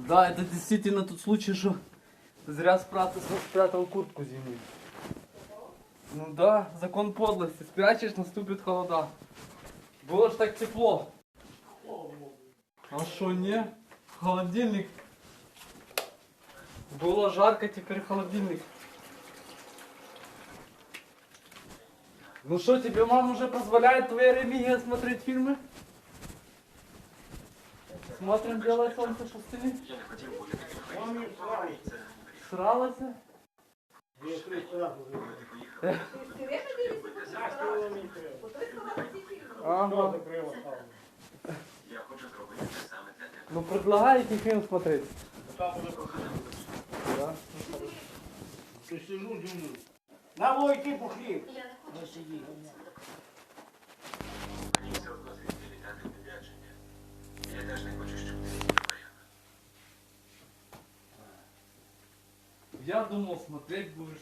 Да, это действительно тот случай, что зря спрятал куртку зимнюю. Ну да, закон подлости. Спрячешь, наступит холода. Было ж так тепло. А что, не? Холодильник. Было жарко, теперь холодильник. Ну что, тебе мама уже позволяет твоя религия смотреть фильмы? Смотрим «Белое солнце пустыни». Сралась? Ага. Ну предлагай який фильм смотреть. Да. Ти сижу, думаю. На войти по хліб. Не сиди. Мені все одно звідти літати в відрядження. Я теж не хочу, щоб ти літав. Я думал, смотреть будешь